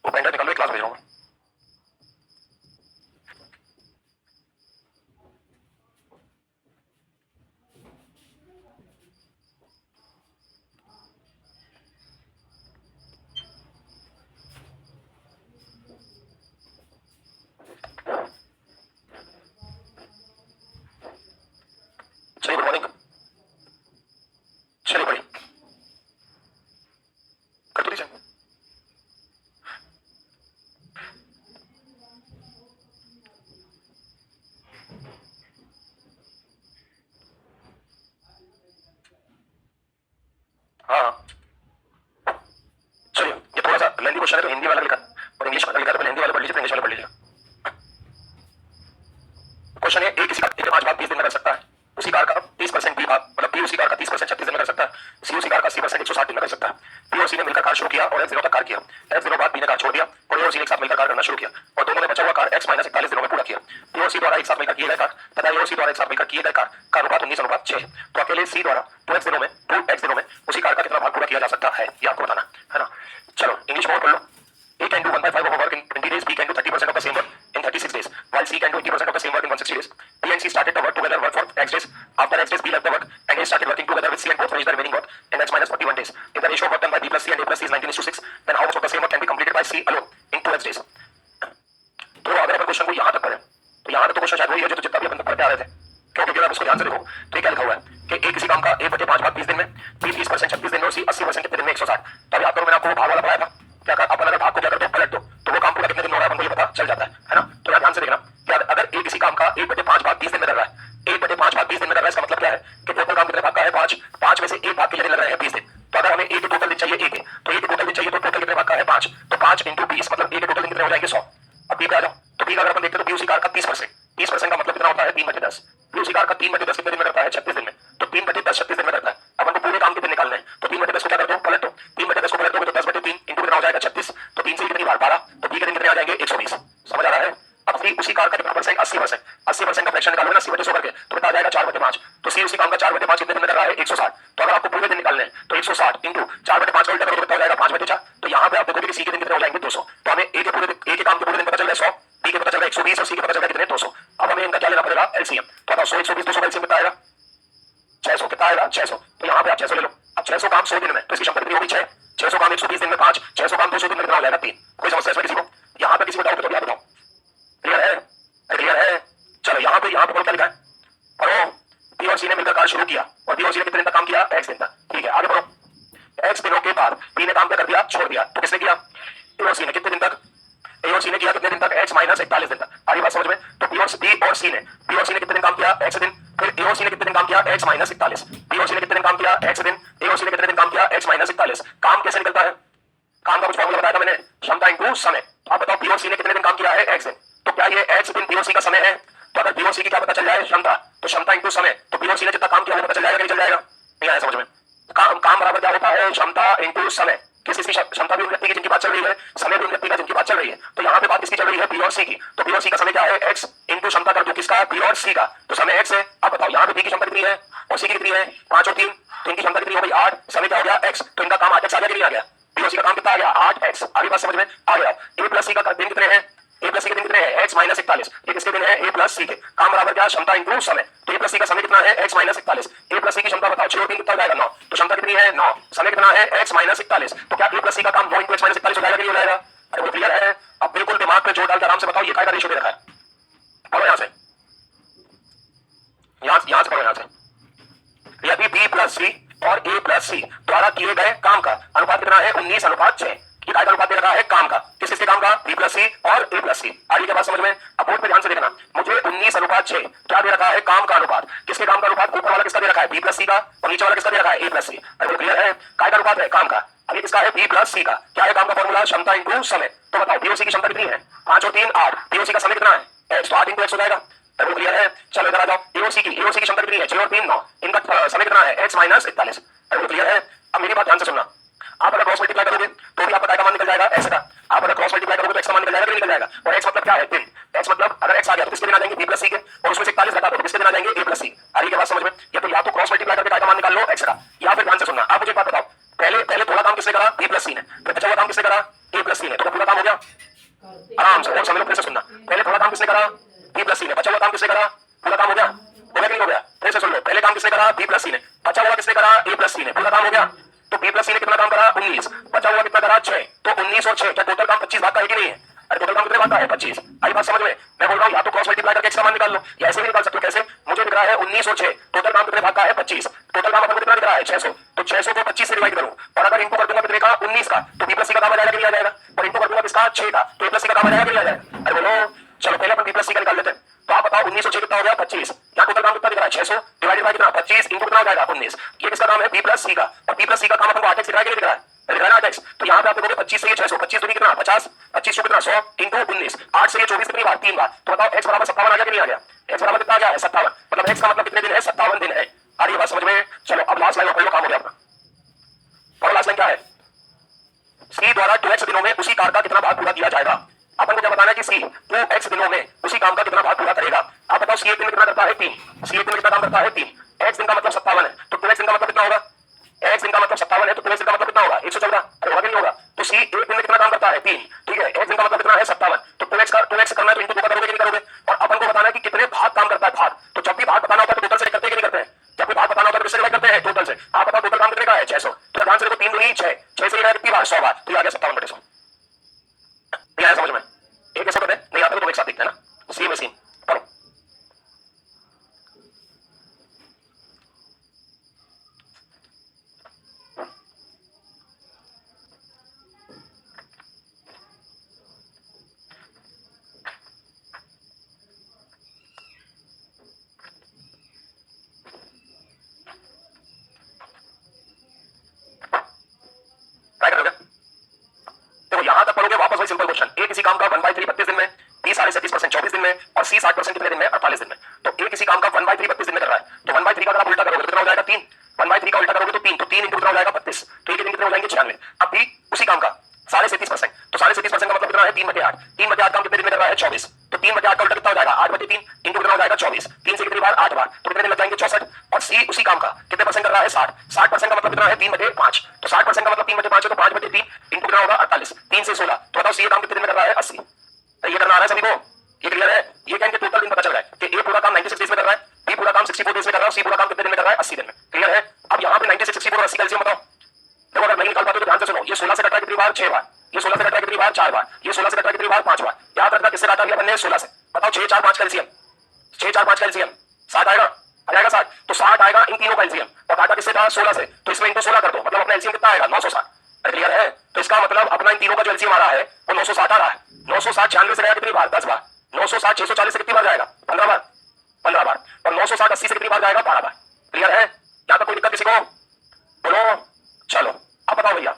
तो pen drive निकालो, class भेज रहा हूँ। चलिए गुड मॉर्निंग, चलिए पढ़िए, कर तो दीजिए। हाँ चलिए, ये थोड़ा सा लेंदी क्वेश्चन है तो हिंदी वाला लिखा और इंग्लिश वाला लिखा, तो हिंदी वाला पढ़ लीजिए, इंग्लिश वाला पढ़ लीजिए। क्वेश्चन है, ए किसी कार के 5 भाग 20 दिन में कर सकता है, उसी कार का 30% बी भाग, मतलब बी उसी कार का 30% 36 दिन में कर सकता है, सी उसी कार का 80% 160 दिन में कर सकता है। बी और सी ने मिलकर कार शुरू किया और एक्स दिनों तक कार किया। एक्स दिनों बाद बी ने कार छोड़ दिया और ए और सी ने एक साथ मिलकर कार करना शुरू किया और दोनों ने बचा हुआ कार एक्स माइनस 41 दिनों में पूरा किया। बी और सी द्वारा एक साथ मिलकर किए गए कार तथा ए और सी द्वारा एक साथ मिलकर किए गए कार का अनुपात 19:6 है। तो अकेले सी द्वारा 2x दिनों में उसी कार का कितना भाग पूरा किया जा सकता है, ये आपको बताना है ना। चलो इंग्लिश में और पढ़ लो। A can do 1/5 of work in 20 days. B can do 30% of the same work in 36 days, while C can do 80% of the same work in 160 days. B and C started to work together for X days. After X days, B left the work and A started working together with C and both finished the remaining work in X minus 41 days. If the ratio of work done by B plus C and A plus C is 19:6, then how much of the same work can be completed by C alone in 2X days? तो अगर अपन question को यहाँ तक पढ़ें तो यहाँ तक तो क्वेश्चन शायद वही है जो जितना भी अपन पढ़ते आ रहे थे, क्योंकि अगर उसको ध्यान से देखो तो ये क्या लिखा हुआ है कि A किसी काम का 1/5 भाग 20 दिन में, B 30% 36 दिन में और C 80% कितने दिन में 160। तो अभी आपको मैंने आपको भाग वाला पढ़ाया था, क्या कर अपन अगर भाग को क्या करते हो पलट दो तो वो काम पूरा कितने दिन में हो रहा है अपन को ये पता चल जाता है ना। तो यहाँ ध्यान से देखना कि अगर A किसी काम का 1/5 भाग 20 दिन में कर रहा है, 1/5 भाग 20 दिन में कर रहा है, इसका मतलब क्या है कि टोटल काम कितने भाग का है 5 में से एक भाग के लिए लग रहे हैं 20 दिन। तो अगर हमें A के टोटल दिन चाहिए A के, तो A के टोटल दिन चाहिए तो टोटल कितने भाग का है 5, तो 5 × 20 मतलब A के टोटल दिन कितने हो जाएंगे 100। अब B पे आ जाओ, तो B का अगर अपन देखते हैं तो B उसी कार का 30% का मतलब कितना होता है 3/10। B उसी कार का 3/10 कितने दिन में करता है 36 दिन में, तो 3/10 36 दिन में करता है। अपन को पूरे काम के दिन निकालने हैं तो 3/10 को क्या करते हो पलट दो, 3/10 को पलट दोगे तो 10/3 इंटू कितना हो जाएगा 36, तो 3 से कितनी बार 12, तो B के दिन कितने आ जाएंगे 120। समझ आ रहा है। अब C उसी कार का कितना परसेंट 80% का फ्रैक्शन निकालोगे ना 80/100 करके तो कितना आ जाएगा 4/5, तो C उसी काम का 4/5 कितने दिन में कर रहा है 160। तो अगर आपको पूरे दिन निकालने हैं तो 160 इंटू 4/5 का उल्टा करोगे तो कितना हो जाएगा 5/4। तो यहाँ पे आप देखोगे कि C के दिन कितने हो जाएंगे 200। तो हमें A के काम के पूरे दिन पता चल रहा है 100, B के पता चल रहा है 120 और C के पता चल रहा है कितने 200। अब हमें इनका क्या लेना पड़ेगा एलसीएम। तो बताओ 100 120 200 का एलसीएम कितना आएगा 600, कितना आएगा 600। तो यहाँ पे आप 600 ले लो। अब 600 काम 100 दिन में तो इसकी क्षमता कितनी होगी 6, 600 काम 120 दिन में 5, 600 काम 200 दिन में कितना हो जाएगा 3। कोई समस्या इसमें किसी को? यहाँ पे किसी को डाउट तो क्या बताओ, क्लियर है? क्लियर है। चलो यहाँ पे क्या लिखा है पढ़ो। बी और सी ने मिलकर कार शुरू किया और बी और सी ने कितने दिन तक काम किया x दिन तक, ठीक है आगे बढ़ो। x दिनों के बाद बी ने काम क्या कर दिया छोड़ दिया, तो किसने किया ए और सी ने कितने दिन तक, ए और सी ने किया कितने दिन तक x माइनस 41 दिन तक। आगे बात समझ में। तो बी और सी ने कितने दिन काम किया x दिन, फिर ए और सी ने कितने दिन काम किया x माइनस 41, बी और सी ने कितने दिन काम किया x दिन, ए और सी ने कितने दिन काम किया x माइनस 41। काम कैसे निकलता है, काम का कुछ फॉर्मूला बताया था मैंने, क्षमता इंटू समय। तो आप बताओ बी और सी ने कितने दिन काम किया है x दिन, तो क्या ये x दिन बी और सी का समय है। तो अगर बी और सी की क्या पता चल जाए क्षमता, तो क्षमता इंटू समय, तो बी और सी ने जितना काम किया है पता चल जाएगा नहीं चल जाएगा, नहीं आया समझ में। काम बराबर क्या होता है क्षमता इंटू समय। किसी की क्षमता भी उन व्यक्ति की जिनकी बात चल रही है, समय भी उन व्यक्ति का जिनकी बात चल रही है। तो यहाँ पे बात किसकी चल रही है बी और सी की, तो बी और सी का समय क्या है x इंटू क्षमता कर दो किसका बी और सी का, तो समय x है। अब बताओ यहाँ पे बी की क्षमता कितनी है और सी की कितनी है 5 और 3, तो इनकी क्षमता कितनी हो गई 8, समय क्या हो गया x, तो इनका काम 8x आ गया कि नहीं आ गया, बी और सी का काम कितना आ गया 8x। आगे बात समझ में आ गया। ए प्लस सी का दिन कितने हैं, ए प्लस सी के दिन कितने हैं x माइनस 41, ये किसके दिन है ए प्लस सी के। काम बराबर क्या क्षमता इंटू समय, तो ए प्लस सी का समय कितना है x माइनस 41, ए प्लस सी की क्षमता बताओ 6 और 3 कितना हो जाएगा 9, तो क्षमता कितनी है 9, समय कितना है x माइनस 41। तो क्या ए प्लस सी का काम 9 इंटू x माइनस 41 हो जाएगा कि नहीं हो जाएगा। अरे वो क्लियर है। अब बिल्कुल दिमाग पे जोर डालकर आराम से बताओ ये काय का रेशियो दे रखा है, पढ़ो यहाँ से, यहाँ से पढ़ो यहाँ से। यदि b प्लस सी और a प्लस सी द्वारा किए गए काम का अनुपात कितना है 19:6, ये काय का अनुपात दे रखा है काम का, किसके काम का b प्लस सी और a प्लस सी। आगे के बात समझ में। अब बोर्ड पे ध्यान से देखना, मुझे 19:6 क्या दे रखा है काम का अनुपात, किसके काम का अनुपात, ऊपर वाला किसका दे रखा है b प्लस सी का और नीचे वाला किसका दे रखा है a प्लस सी। अरे क्लियर है। काय का अनुपात है काम का, अभी किसका है b प्लस सी का, क्या है काम का फॉर्मूला क्षमता इंटू समय। तो बताओ बी और सी की क्षमता कितनी है 5 और 3 8, बी और सी का समय कितना है x, तो 8 इंटू x हो जाएगा। तो क्लियर है। चलो इधर आ जाओ, ए और सी की क्षमता कितनी है 6 और 3 9, इनका समय कितना है x माइनस 41। तो क्लियर है। अब मेरी बात ध्यान से सुनना, आप अगर क्रॉस मल्टीप्लाई करोगे तो भी आपका काय का मान निकल जाएगा x का, आप अगर क्रॉस मल्टीप्लाई करोगे तो x का मान निकल जाएगा कि नहीं निकल जाएगा। और x मतलब क्या है दिन, x मतलब अगर x आ गया तो किसके दिन आ जाएंगे b प्लस सी के, और उसमें से 41 घटा दो तो किसके दिन आ जाएंगे a प्लस सी। आगे की बात समझ में। या तो क्रॉस मल्टीप्लाई करके काय का मान निकाल लो x का, या फिर ध्यान से सुनना। आप मुझे बात बताओ, पहले थोड़ा काम किसने करा b प्लस सी ने, फिर बचा हुआ काम किसने करा a प्लस सी ने, तो पूरा काम हो गया। करा बी प्लस सी ने, बचा हुआ किसने करा ए प्लस सी ने, पूरा काम हो गया। तो बी प्लस सी ने कितना काम करा 19, बचा हुआ कितना करा 6, तो 19 और 6 क्या टोटल काम 25 भाग का है कि नहीं है? अरे टोटल काम कितने भाग का है 25। आई बात समझ में? मैं बोल रहा हूँ या तो क्रॉस मल्टीप्लाई करके एक्स्ट्रा मान निकाल लो या ऐसे भी निकाल सकते हो। कैसे? मुझे दिख रहा है 19 और 6 टोटल काम कितने भाग का है 25, टोटल काम अपन को कितना दिख रहा है 600, तो 600 को 25 से डिवाइड करूं और अगर इनको कर दूंगा कितने का 19 का, तो बी प्लस सी का काम आ जाएगा कि नहीं आ जाएगा, और इनको कर दूंगा किसका 6 का, तो ए प्लस सी का काम आ जाएगा कि नहीं आ जाएगा? अरे बोलो चलो पहले अपन बी प्लस सी का निकाल लेते हैं। तो आप बताओ 19 और 6 कितना हो गया 25, यहाँ टोटल काम कितना दिख रहा है 600 डिवाइडेड बाय कितना 25 इनको कितना हो जाएगा 19। ये किसका काम है बी प्लस सी का, और बी प्लस सी का काम अपन को 8x दिख रहा है कि नहीं दिख रहा है? दिख रहा है ना 8x। तो यहाँ पे आप देखोगे 25 से ये 600, 25 दूनी कितना 50, 25 सौ कितना 100 इंटू 19, 8 से ये 24 कितनी बार 3 बार, तो बताओ x बराबर 57 आ गया कि नहीं आ गया? x बराबर कितना आ गया है 57, मतलब x का मतलब कितने दिन है 57 दिन है। आ रही है बात समझ में? चलो अब लास्ट लाइन पढ़ लो, काम हो गया अपना। और लास्ट लाइन क्या है? सी द्वारा 2x दिनों में उसी कार का कितना भाग पूरा किया जाएगा। अपन को क्या बताना है कि सी 2x दिनों में उसी काम का कितना भाग पूरा करेगा। आप बताओ सी एक दिन में कितना करता है 3, सी एक दिन में कितना काम करता है 3, x दिन का मतलब 57 है, तो 2x दिन का मतलब कितना होगा? x दिन का मतलब 57 है, तो 2x दिन का मतलब कितना होगा 114, अरे होगा कि नहीं होगा? तो सी एक दिन में कितना काम करता है 3, ठीक है, x दिन का मतलब कितना है 57, तो 2x करना है तो इनको 2 का करोगे कि नहीं करोगे? और अपन को बताना है कि कितने भाग काम करता है भाग, तो जब भी भाग बताना होता है तो टोटल से करते हैं कि नहीं करते हैं? जब भी भाग बताना होता है तो किससे डिवाइड करते हैं टोटल से। आप बताओ टोटल काम कितने का है 600, तो ध्यान से देखो 3 दूनी 6, 6 से ये कितनी बार 100 बार, तो ये आ गया 57/100। नहीं आया समझ में? एक ऐसा करते हैं, नहीं आता तो एक साथ देखते हैं ना, सी में सीन पढ़ो। ट्राई करोगे? देखो यहां तक पढ़ोगे वापस वही सिंपल क्वेश्चन, ए किसी काम का 1/3 32 दिन में, बी 37.5% 24 दिन में, और सी 60% कितने दिन में 48 दिन में। तो ए किसी काम का 1/3 32 दिन में कर रहा है, तो 1/3 का अगर आप उल्टा करोगे तो कितना हो जाएगा 3, 1/3 का उल्टा करोगे तो 3, तो 3 इंटू कितना हो जाएगा 32, तो एक दिन कितने हो जाएंगे 96। अब बी उसी काम का 37.5%, तो 37.5% का मतलब कितना है 3/8, 3/8 काम कितने दिन में कर रहा है 24, तो 3/8 का उल्टा कितना हो जाएगा 8/3 इंटू कितना हो जाएगा 24, 3 से कितनी बार 8 बार, तो कितने दिन लग जाएंगे 64। और सी उसी काम का कितने परसेंट कर रहा है 60, 60% का मतलब कितना है 3/5, तो 60% का मतलब 3/5 है, तो 5/3 इंटू कितना होगा 48, 3 से 16, तो बताओ सी काम कितने दिन में कर रहा है 80। ये करना आ रहा है सभी को? ये क्लियर है? ये क्या इनके टोटल दिन पता चल रहा है कि ए पूरा काम 96 डेज में कर रहा है, बी पूरा काम 64 डेज में कर रहा है, सी पूरा काम कितने दिन में कर रहा है 80 दिन में। क्लियर है? अब यहाँ पे 96, 64 और 80 का एलसीएम बताओ। देखो अगर नहीं निकाल पाते तो ध्यान से सुनो, ये 16 से कटा है कितनी बार 6 बार, ये 16 से कटा है कितनी बार 4 बार, ये 16 से कटा है कितनी बार 5 बार, याद रखना किससे काटा अपन ने 16 से। बताओ 6 4 5 का एलसीएम, 6 4 5 का एलसीएम 60 आएगा, आ जाएगा 60, तो 60 आएगा इन तीनों का एलसीएम, और काटा किससे था 16 से, तो इसमें इनको 16 कर दो, मतलब अपना एलसीएम कितना आएगा 960। क्लियर है? तो इसका मतलब अपना इन तीनों का जो एलसीएम आ रहा है वो 960 आ रहा है। 960 96 से जाएगा कितनी बार 10 बार, 960 640 से कितनी बार जाएगा 15 बार, 15 बार, और 960 80 से कितनी बार जाएगा 12 बार। क्लियर है? यहाँ तक कोई दिक्कत किसी को? बोलो। चलो अब बताओ भैया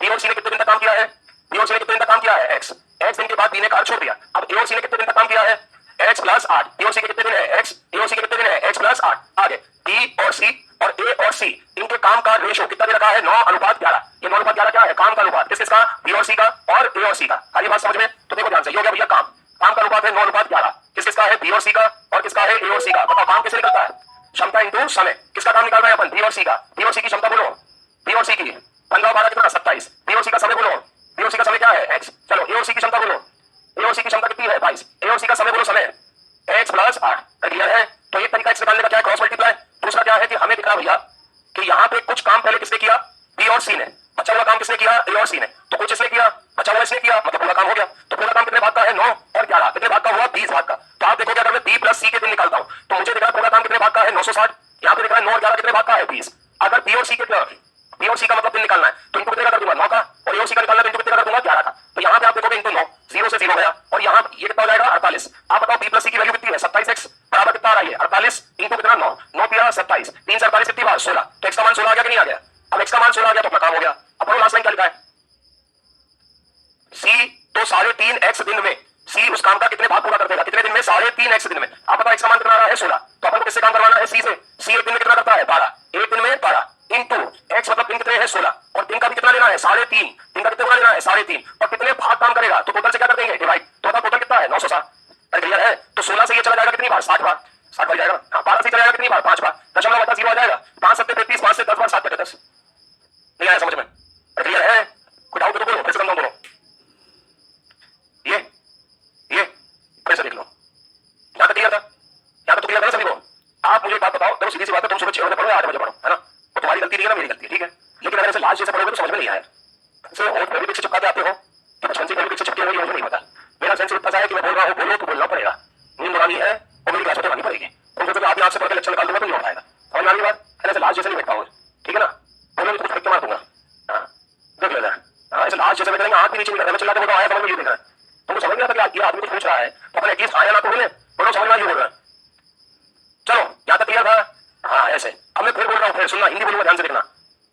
बी और सी ने कितने दिन तक काम किया है, बी और सी ने कितने दिन तक काम किया है x, x दिन के बाद बी ने कार छोड़ दिया। अब ए और सी ने कितने दिन तक काम किया है x प्लस 8, बी और सी के कितने दिन है x, ए और सी के कितने दिन है x प्लस 8। आगे बी और सी और ए और सी इनके काम का रेशो कितना दे रखा है 9:11। ये 9:11 क्या है? काम का अनुपात, किस किसका? बी और सी का और ए और सी का। सारी बात समझ में? तो देखो ध्यान से, ये हो गया भैया काम, काम का अनुपात है 9:11, किस किसका है? बी और सी का, और किसका है? ए और सी का। बताओ काम किससे निकलता है? क्षमता इंटू समय। किसका काम निकाल रहे हैं अपन? बी और सी का। बी और सी की क्षमता बोलो, बी और सी की 15 12 कितना 27, बी और सी का समय बोलो, बी और सी का समय क्या है x। चलो ए और सी की क्षमता बोलो, ए और सी की क्षमता कितनी है 22, ए और सी का समय बोलो समय x प्लस 8। क्लियर है? तो एक तरीका x निकालने का क्या है? Cross multiply. दूसरा क्या है कि हमें दिखा भैया कि यहाँ पे कुछ काम पहले किसने किया? बी और सी ने, बचा हुआ काम किसने किया? ए और सी ने, तो कुछ इसने किया, बचा हुआ इसने किया, मतलब पूरा काम हो गया। तो पूरा काम कितने भाग का है 9 और 11, कितने भाग का हुआ 20 भाग का। तो आप देखोगे अगर मैं बी प्लस सी के दिन निकालता हूं तो मुझे दिख रहा है पूरा काम कितने भाग का है 960, यहाँ पे दिख रहा है 9 और 11 कितने भाग का है 20। अगर बी और सी के बी और सी का मतलब दिन निकालना है तो इनको कितने का कर दूंगा 9 का, और ए और सी का निकालना है तो इनको कितने का कर दूंगा 11 का। तो यहाँ पे आप देखोगे इनको 9 0 से 0 गया, और यहाँ ये कितना हो जाएगा 48। आप बताओ बी प्लस सी की वैल्यू कितनी है 27x बराबर कितना आ रही है 48 इंटू कितना 9, 9 पिया 27, 3 से 48 कितनी बार 16, तो x का मान 16 आ गया कि नहीं आ गया? अब x का मान 16 आ गया तो अपना काम हो गया। अब लास्ट लाइन क्या लिखा है? सी तो 3.5x दिन में सी उस काम का कितने भाग पूरा कर देगा? कितने दिन में? 3.5x दिन में। आप बताओ x का मान कितना आ रहा है 16, तो अपन को किससे काम करवाना है? सी से। सी एक दिन में कितना करता है 12, एक दिन में 12 इंटू x मतलब दिन कितने हैं 16, और दिन का भी कितना लेना है 3.5, दिन का कितना गुना लेना है 3.5, और कितने भाग काम करेगा तो टोटल से क्या कर देंगे डिवाइड, तो टोटल कितना है 960। क्लियर है? तो 16 से ये चला जाएगा कितनी बार 60 बार, 60 बार जाएगा। हाँ 12 से चला जाएगा कितनी बार 5 बार, दशमलव बटा 0 आ जाएगा, 5 7 33, 5 से 10 बार 7 बटे 10। नहीं आया समझ में? क्लियर है? कोई डाउट तो बोलो, फिर से समझाऊं बोलो। ये फिर से देख लो, यहाँ तक क्लियर था? यहाँ तक तो क्लियर था सभी को? आप मुझे एक बात बताओ, देखो सीधी सी बात है, तुम सुबह 6 बजे पढ़ो 8 वजह पढ़ो, है ना? वो तुम्हारी गलती नहीं है ना, मेरी गलती है, ठीक है? लेकिन अगर ऐसे लास्ट जैसे पढ़ोगे तो समझ में नहीं आएगा। ऐसे और फेविक्विक से चिपकाते आते हो कि बचपन से फेविक्विक से चिपके हुए, मुझे नहीं पता। मेरा सेंस इतना सा है कि मैं बोल रहा हूँ, बोलो तो बोलना पड़ेगा। नींद उड़ानी है और मेरी क्लास उठानी पड़ेगी। तुम सोचो आदमी आपसे पढ़ के लेक्चर निकाल दूंगा तो नहीं हो पाएगा। समझ में आ रही बात? ऐसे लास्ट जैसे नहीं बैठ पाओगे, ठीक है ना? बोलो तो कुछ फेंक के मार दूंगा। हाँ देख लेना। हाँ ऐसे लास्ट जैसे बैठेंगे, हाथ भी नीचे नहीं करना, चिल्लाते बोलो आया समझ में, ये देखना। तुमको समझ नहीं आता कि ये आदमी तो पूछ रहा है तो अपने एटलीस्ट आया ना तो बोले, बोलो समझ में आ, ये बोल रहा है। चलो यहाँ तक क्लियर था? हाँ ऐसे। अब मैं फिर बोल रहा हूँ, फिर सुनना, हिंदी बोलूंगा, ध्यान से देखना।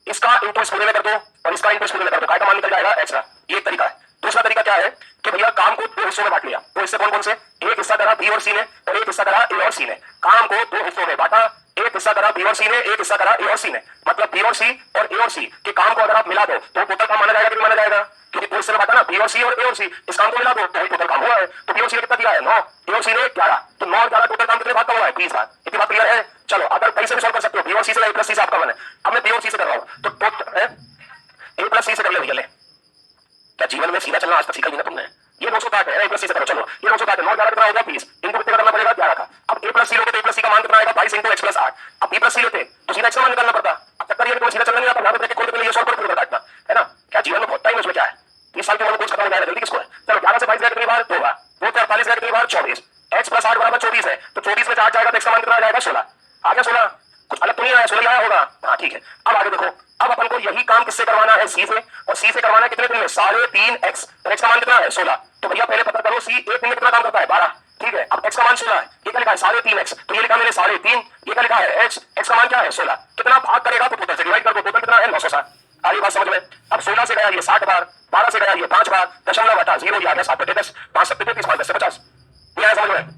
इसका इंटू इस पूरे में कर दो और इसका इंटू इस पूरे में कर दो, काय का मान निकल जाएगा एक्स्ट्रा। ये एक तरीका है। दूसरा तरीका क्या है कि भैया काम को दो हिस्सों में बांट लिया। तो इससे कौन कौन से? एक हिस्सा करा बी और सी ने और एक हिस्सा करा ए और सी ने। काम को दो हिस्सों में बांटा, एक हिस्सा करा बी और सी ने, एक हिस्सा करा ए और सी ने। मतलब बी और सी और ए और सी के काम को अगर आप मिला दो तो टोटल काम माना जाएगा कि नहीं माना जाएगा? क्योंकि दो हिस्से में बांटा ना, बी और सी और ए और सी, इस काम को मिला दो तो टोटल काम हुआ है। तो बी और सी ने कितना दिया है? 9, ए और सी ने 11। तो 9 और 11 टोटल काम कितने बात का हुआ है? 20 बात। इतनी बात क्लियर है? चलो अगर कहीं से भी सॉल्व कर सकते हो, बी और सी से ए प्लस सी से आपका मन है। अब मैं बी और सी से कर रहा हूं तो टोटल ए प्लस सी से कर ले भैया। क्या जीवन में सीधा चलना आज तक सीखा नहीं ना तुमने? ये 960 है, ए प्लस सी से करो। चलो ये 960 है, 9 11 कितना होगा? 20। इनको कितना करना पड़ेगा? 11 का। अब ए प्लस सी लोगे तो ए प्लस सी का मान कितना आएगा? 22 इंटू एक्स प्लस 8। अब बी प्लस सी लेते तो सीधा एक्स का मान निकालना पड़ता। अब चक्कर ये कि तुम्हें सीधा चलना नहीं आता, यहाँ पे ब्रैकेट खोल के ये सॉल्व करो, फिर काटना, है ना? क्या जीवन में बहुत टाइम है, उसमें क्या है? 30 साल के बाद कुछ खत्म हो जाएगा, जल्दी किसको है? चलो 11 से 22 गया कितनी बार? 2 बार। 2 से 48 गया कितनी बार? 24। एक्स प्लस 8 बराबर 24 है, तो 24 में से 8 जाएगा तो एक्स का मान कितना आ जाएगा? 16। आ गया 16? कुछ अलग तो नहीं आया? 16 आया होगा? हाँ ठीक है। अब आगे देखो, अब अपन को यही काम किससे करवाना है? सी से। और सी से करवाना है कितने दिन में? 3.5 एक्स। तो एक्स का मान कितना है? 16। तो भैया पहले पता करो सी एक दिन में कितना काम करता है? 12। ठीक है, अब एक्स का मान 16 है, ये क्या लिखा है? 3.5 एक्स। तो ये लिखा मैंने 3.5, ये क्या लिखा है? एक्स। एक्स का मान क्या है? 16। कितना भाग करेगा तो टोटल से डिवाइड कर दो, टोटल कितना है? 960। आगे बात समझ में? अब 16 से गया ये 60 बार, 12 से गया ये 5 बार, दशमलव हटा 0 आ गया 7/10, 5 7 33, 5 10 से 50। ये आया समझ में?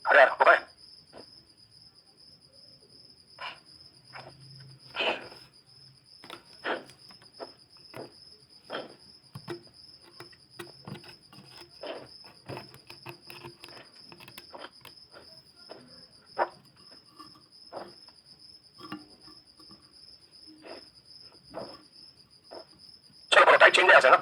अरे यार हो गए? चलो करो, टाइप चेंज है ऐसे ना।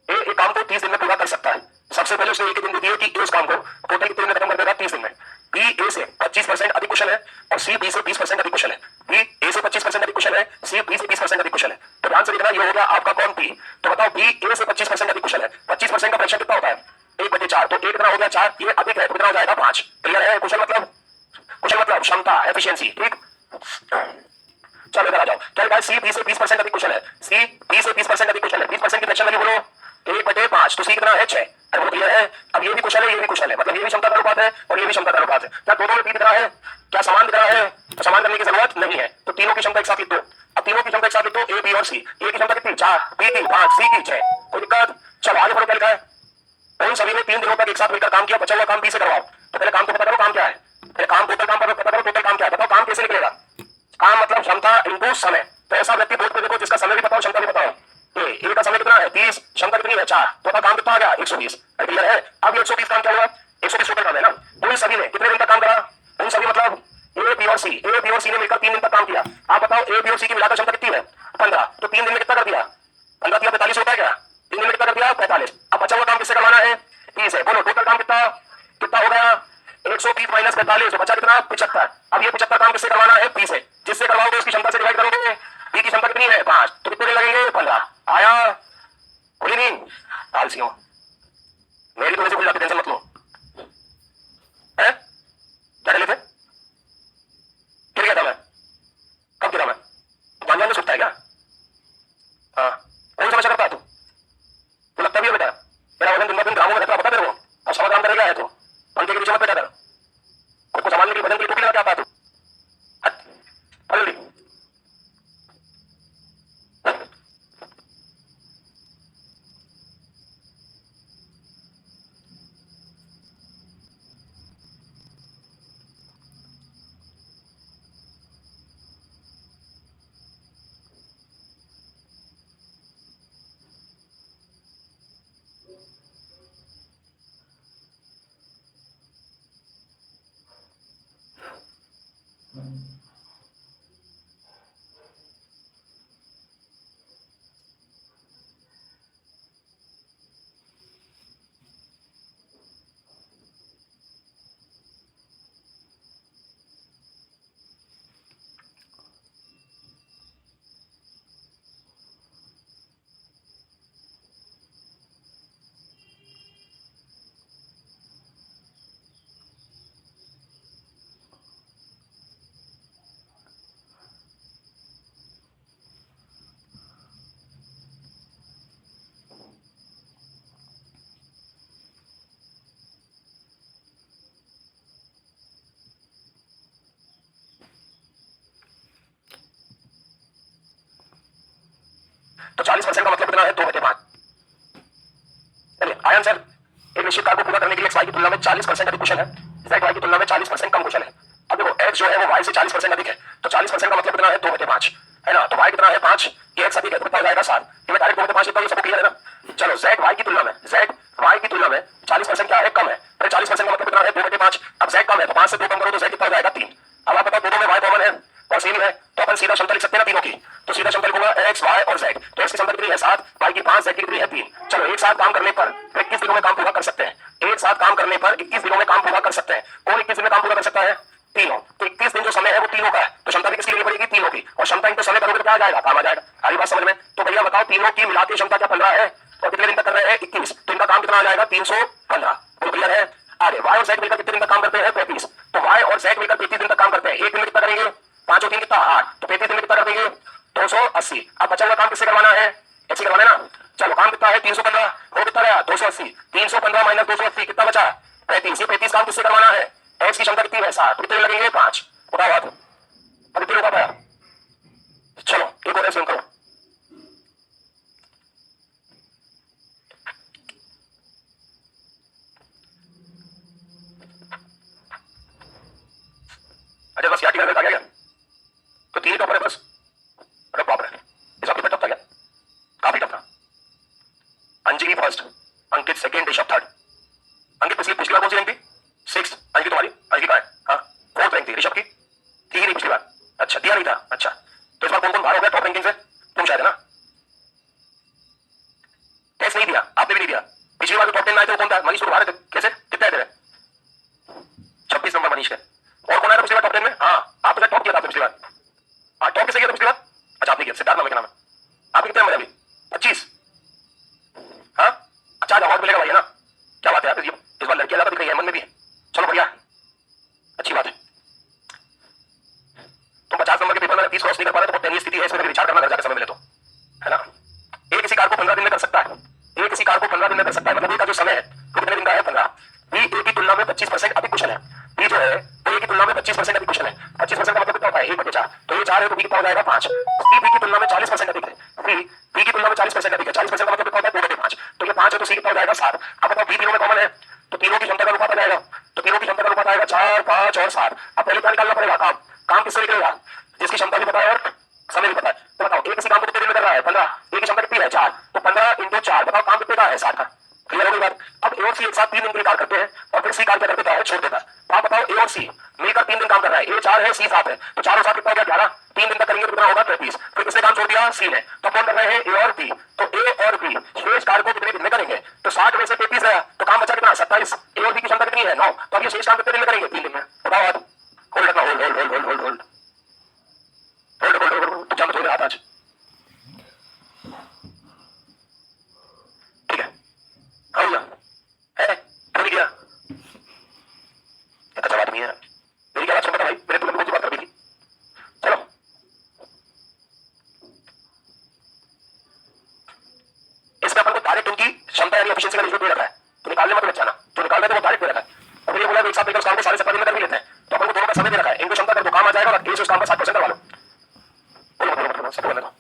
एक काम को 30 दिन में पूरा कर सकता है। सबसे पहले उसने एक दिन दी है कि उस काम को टोटल कितने दिन में खत्म कर देगा? 30 दिन में। बी ए से 25% अधिक कुशल है और सी बी से 20% अधिक कुशल है। बी ए से 25% अधिक कुशल है, सी बी से 20% अधिक कुशल है। तो ध्यान से देखना, ये हो गया आपका कौन? बी। तो बताओ बी ए से 25% अधिक कुशल है, 25% का फ्रैक्शन कितना होता है? 1/4। तो 1 कितना हो गया? 4। ये अधिक है तो कितना हो जाएगा? 5। क्लियर है? कुशल मतलब क्षमता, एफिशिएंसी। ठीक, चलो इधर आ जाओ। क्या लिखा है? सी बी से 20% अधिक कुशल है, सी बी से 20% अधिक कुशल है। 20% की फ्रैक्शन वैल्यू बोलो 1/5। तो सी कितना है? 6। अरे वो क्लियर है? अब ये भी कुशल है, ये भी कुशल है, मतलब ये भी क्षमता का अनुपात है और ये भी क्षमता का अनुपात है। क्या दोनों में पी दिख रहा है? क्या समान दिख रहा है? तो समान करने की जरूरत नहीं है, तो तीनों की क्षमता एक साथ लिख दो। अब तीनों की क्षमता एक साथ लिख दो, ए बी और सी। ए की क्षमता कितनी? 4, बी की 5, सी की 6। कोई दिक्कत? चलो आगे बढ़ो। क्या लिखा है? उन सभी ने 3 दिनों तक एक साथ मिलकर काम किया, बचा हुआ काम बी से करवाओ। तो पहले काम को पता करो, काम क्या है? पहले काम टोटल काम पता करो, टोटल काम क्या है? बताओ काम कैसे निकलेगा? काम मतलब क्षमता इंटू समय। तो ऐसा व्यक्ति बोर्ड पे देखो जिसका समय भी बताओ, क्षमता भी बताओ। ए का समय कितना है? 30, क्षमता कितनी है? 4। तो काम कितना आ गया? 120। क्लियर है? अब 120 काम क्या हुआ? 120 टोटल काम है ना। उन सभी ने कितने दिन तक काम करा? उन सभी मतलब ए बी और सी। ए बी और सी ने मिलकर 3 दिन तक काम किया। आप बताओ ए बी और सी की मिलाकर क्षमता कितनी है? 15। तो 3 दिन में कितना कर दिया? 15 दिया 45 होता है क्या? 3 दिन में कितना कर दिया? 45। अब बचा हुआ काम किससे करवाना है? 30 है। बोलो टोटल काम कितना कितना हो गया? 130 माइनस 45, तो बचा कितना? 75। अब ये 75 काम किससे करवाना है? बी से। जिससे करवाओगे उसकी क्षमता से डिवाइड करोगे। बी की क्षमता कितनी है? 5। तो कितने दिन लगेंगे? 15। आया? खुली नहीं? आलसी हो। मेरी तो वैसे खुल जाती, टेंशन मत लो। है क्या कर लेते? गिर गया था मैं? कब गिरा मैं? जान में सुखता है क्या? हाँ, कौन सा नशा करता है तू? तो लगता भी है बेटा मेरा वजन दिन ब दिन ग्रामों में रहता, पता तेरे को? अब 100 ग्राम करेगा है तो पंखे के नीचे मत बैठा कर। खुद को संभालने के लिए वजन की टोपी लगा के आता है तू। तो 40% का मतलब कितना है 2/5। चलिए आया आंसर। एक निश्चित कार्य को पूरा करने के लिए x y की तुलना में 40% अधिक कुशल है, z y की तुलना में 40% कम कुशल है। अब देखो x जो है वो y से 40% अधिक है, तो 40% का मतलब कितना है 2/5 है ना। तो y कितना है 5, ये x अधिक है तो कितना हो जाएगा 7। ये मैं डायरेक्ट 2/5 लिखता हूं, सबको क्लियर है ना। चलो z y की तुलना में 40% क्या है कम है, फिर 40% का मतलब कितना है 2/5। अब z कम है तो 5 से 2 कम करो तो z कितना हो जाएगा 3। अब आप बताओ दोनों में y कॉमन है और सेम है, तो अपन सीधा क्षमता लिख सकते हैं ना तीनों की। तो सीधा क्षमता लिखूंगा x y और z। तो x की क्षमता कितनी है 7, y की 5, z की कितनी है 3। चलो एक साथ काम करने पर 21 दिनों में काम पूरा कर सकते हैं। एक साथ काम करने पर 21 दिनों में काम पूरा कर सकते हैं। कौन 21 दिन में काम पूरा कर सकता है? तीनों। तो 21 दिन जो समय है वो तीनों का है, तो क्षमता भी किसकी लेनी पड़ेगी? तीनों की। और क्षमता इनको समय करोगे तो क्या आ जाएगा? काम आ जाएगा। सारी बात समझ में? तो भैया बताओ तीनों की मिला के क्षमता क्या 15 है और कितने दिन तक कर रहे हैं 21, तो इनका काम कितना आ जाएगा 315। तो क्लियर है। आगे y और z मिलकर कितने दिन तक काम करते हैं 35। तो y और z मिलकर 35 दिन तक काम करते हैं। एक दिन में कितना करेंगे? 5 और 3 कितना 8, तो 35 दिन में कितना कर देंगे 280। अब बचा हुआ काम किससे करवाना है? ऐसे करवाना है ना। चलो काम कितना है 315, हो कितना रहा 280। 315 माइनस 280 कितना बचा 35। ये 35 काम किससे करवाना है? x की क्षमता कितनी है 7, तो कितने लगेंगे 5। बताओ बात अब कितने होगा पाया। चलो एक और एक्सप्लेन करो। अच्छा बस याद कर आ गया तो 3 टॉपर है बस। अरे बाप रे, इस पेपर टफ था क्या? काफी टफ था। अंजलि फर्स्ट, अंकित सेकंड, ऋषभ थर्ड। अंकित पिछली पिछली बार कौन सी रैंक थी? 6th। अंजलि तुम्हारी? अंजलि का है हाँ 4th रैंक थी। ऋषभ की थी ही नहीं पिछली बार। अच्छा दिया नहीं था। अच्छा तो इस बार कौन कौन बाहर हो गया टॉप रैंकिंग से? तुम शायद है ना। टेस्ट नहीं दिया आपने भी नहीं दिया। पिछली बार जो टॉप 10 आए थे वो कौन था? मनीष को बाहर थे। कैसे कितने आए थे? 26 नंबर मनीष के। और कौन आया था पिछली बार टॉप 10 में? हाँ आप टॉप किया था पिछली बार। हाँ टॉप किसे किया था पिछली बार? अच्छा आपने किया। सिद्धार्थ नाम है, क्या नाम है आपके? कितने नंबर अभी? 25। हाँ अच्छा अवार्ड मिलेगा भाई है ना। क्या बात है यार, इस बार लड़कियां ज्यादा दिख रही है, मन में भी है। चलो बढ़िया अच्छी बात है। तुम 50 नंबर के पेपर में 30 क्रॉस नहीं कर पा रहे तो बहुत दयनीय स्थिति है, इसमें विचार करना घर जाकर समय मिले तो है ना। एक किसी कार को 15 दिन में कर सकता है, एक किसी कार को 15 दिन में कर सकता है, मतलब एक का जो समय है वो कितने दिन का है 15। बी ए की तुलना में 25% अधिक कुशल है। बी जो है वो ए की तुलना में 25% अधिक कुशल है। 25% का मतलब कितना होता है 1/4, तो ये 4 है तो बी कितना हो जाएगा 5। सी बी की तुलना में 40% अधिक है। सी बी की तुलना में 40% अधिक है। 40% का मतलब कितना होता है 2/5, तो ये 5 है तो सी कितना हो जाएगा 7। अब बताओ बी तीनों में कॉमन है तो तीनों की क्षमता का अनुपात आ जाएगा। तो तीनों की क्षमता का अनुपात आएगा 4, 5 और 7। अब पहले क्या निकालना पड़ेगा? काम। काम किससे निकलेगा? जिसकी क्षमता भी पता है और समय भी पता है। तो बताओ एक किसी काम को कितने दिन में कर रहा है 15, एक की क्षमता कितनी है 4, तो 15 × 4 बताओ काम कितने का है 7 का। क्लियर हो गई बात। अब ए और सी एक साथ 3 दिन के लिए कार्य करते हैं और फिर सी कार्य क्या कर देता है छोड़ देता है। तो आप बताओ ए और सी मिलकर 3 दिन काम कर रहा है। ए 4 है सी 7 है, तो 4 और 7 कितना हो गया 11। 3 दिन तक करेंगे तो कितना होगा 33। फिर किसने काम छोड़ दिया? सी ने। तो कौन कर रहे हैं? ए और बी। तो ए और बी शेष कार्य को कितने दिन में करेंगे? तो 60 में से 33 गया तो काम बचा कितना 27। ए और बी की क्षमता कितनी है 9, तो अब ये शेष काम कितने दिन में करेंगे 3 दिन में। बताओ आप। होल्ड रखना, hold hold hold hold hold hold hold hold hold. तो जंग हो रहा था आज, ठीक है। हाँ भैया है नहीं किया अच्छा बात नहीं है। मेरी क्या बात सुनता भाई, मैंने तुम्हें कौन सी बात कर दी थी? चलो इसमें अपन को डायरेक्ट उनकी क्षमता यानी एफिशिएंसी का रिजल्ट दे रखा है, तो निकालने मत बचाना। जो निकाल रहे थे वो डायरेक्ट दे रखा है। और ये बोला एक साथ लेकर उस काम को सारे 17 दिन में कर भी लेते हैं, तो अपन को दोनों का समय दे रखा है। इनको क्षमता कर दो काम आ जाएगा और ए से उस काम का 60% करवा लो। बोलो बोलो बोलो सब बोलने दो।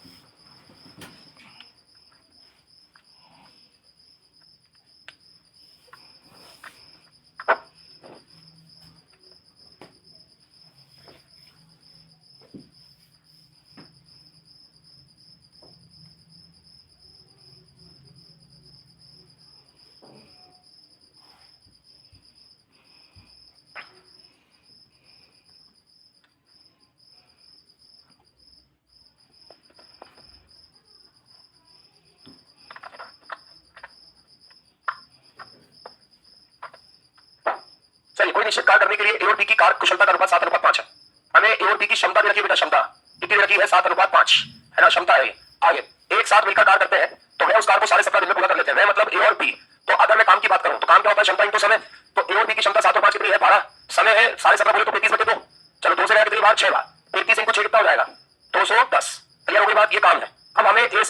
चलिए कोई निश्चित कार्य करने के लिए ए और बी की कार्य कुशलता का अनुपात 7:5 है। हमें ए और बी की क्षमता भी रखी बेटा, क्षमता कितनी रखी है 7:5 है ना, क्षमता है। आगे एक साथ मिलकर कार्य करते हैं तो वह उस कार्य को 17.5 दिन में पूरा कर लेते हैं। वह मतलब ए और बी। तो अगर मैं काम की बात करूं तो काम क्या होता है क्षमता इंटू समय। तो ए और बी की क्षमता 7 और 5 कितनी है 12, समय है 17.5 बोले तो 35/2। चलो 2 से कितनी बार 6 बार, 33 × 6 कितना हो जाएगा 210। क्लियर हो गई बात। ये काम है। अब हमें ए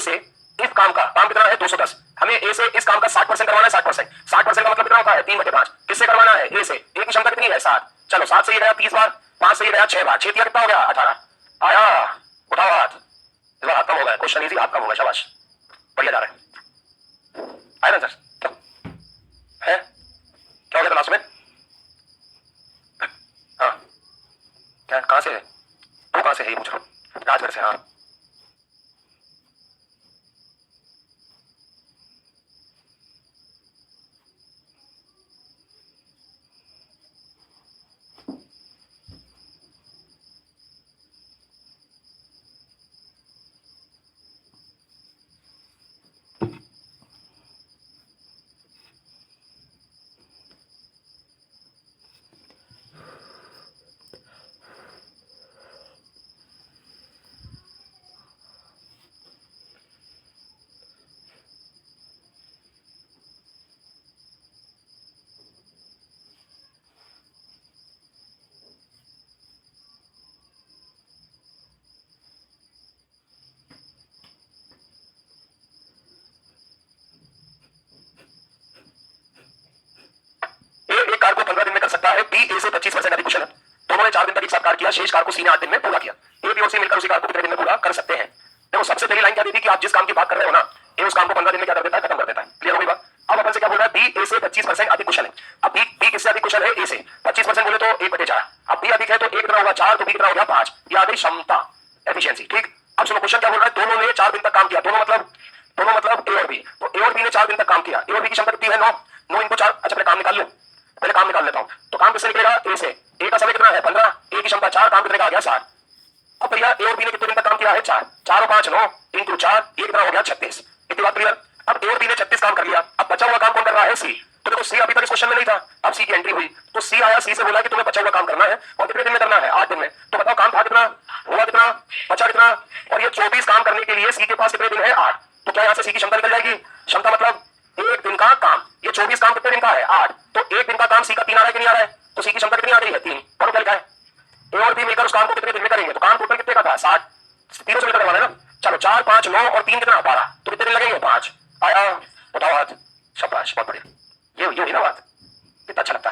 से इस काम का काम कितना है 210। हमें ए से इस काम का 60% करवाना है। 60% का मतलब कितना होता है 3/5। किससे करवाना है? ए से। ए की क्षमता कितनी है 7। चलो 7 से ये गया 30 बार, 5 से ये गया 6 बार, 6 कितना हो गया 18। आया उठाओ हाथ। इस बार हाथ कम हो गया, क्वेश्चन इजी, हाथ कम हो गया, शाबाश, बढ़िया जा रहा है। आया ना सर? क्या है, क्या हो गया था लास्ट में? हाँ, क्या कहाँ से है वो, कहाँ से है ये पूछ रहा हूँ, राजगढ़ से। हाँ एक कार को 15 दिन में कर सकता है, बी ए से 25% अधिक कुशल है। दोनों ने 4 दिन तक एक साथ कार किया, शेष कार को सी ने 8 दिन में पूरा किया। ए, बी और सी मिलकर उसी कार को कितने दिन में पूरा कर सकते हैं? देखो सबसे पहली लाइन क्या दी थी कि आप जिस काम की बात कर रहे हो ना, ए उस काम को 15 दिन में क्या कर देता है, खत्म कर देता है। क्लियर हो गई बात? अब अपन से क्या बोल रहा है, बी ए से 25% अधिक कुशल है। अब बी किससे अधिक कुशल है? ए से। 25% बोले तो 1/4। अब बी अधिक है तो 1 कितना होगा, 4, तो बी कितना हो गया, 5। ये आ गई क्षमता, एफिशिएंसी। ठीक, अब सुनो क्वेश्चन क्या बोल रहा है, दोनों ने 4 दिन तक काम किया, दोनों मतलब ए और बी। तो ए और बी ने 4 दिन तक काम किया, ए और बी की क्षमता कितनी है, 9। 9 इनको 4, अच्छा पहले काम निकाल लो, पहले काम निकाल लेता हूं। तो काम किससे निकलेगा, ए से। ए का समय कितना है, 15, ए की क्षमता 4, काम कितने का आ गया, 60। अब भैया ए और बी ने कितने दिन तक काम किया है, 4, 4 और 5 9, इंटू 4, ये कितना हो गया, 36। इतनी बात क्लियर? अब ए और बी ने 36 काम कर लिया, अब बचा हुआ काम कौन कर रहा है, सी। तो देखो सी अभी तक इस क्वेश्चन में नहीं था, अब सी की एंट्री हुई, तो सी आया, सी से बोला कि तुम्हें बचा हुआ काम करना है, और कितने दिन में करना है, 8 दिन में। तो बताओ काम था कितना, हुआ कितना, बचा कितना, और ये 24 काम करने के लिए सी के पास कितने दिन है, 8। तो क्या यहाँ से सी की क्षमता निकल जाएगी? क्षमता मतलब 1 दिन का काम, ये 24 काम कितने दिन का है, 8। तो 1 दिन का काम सी का 3 आ रहा है कि नहीं आ रहा है? तो सी की क्षमता कितनी आ रही है, 3। पढ़ो क्या लिखा है, ए और बी मिलकर उस काम को कितने दिन में करेंगे, तो काम टोटल कितने का था, 60। 3 से मिलकर करवाना है ना। चलो 4 5 9 और 3 कितना, 12। तो कितने दिन लगेंगे, 5। आया, बताओ हाथ, शाबाश, बहुत बढ़िया। ये हुई ना बात, कितना अच्छा लगता है।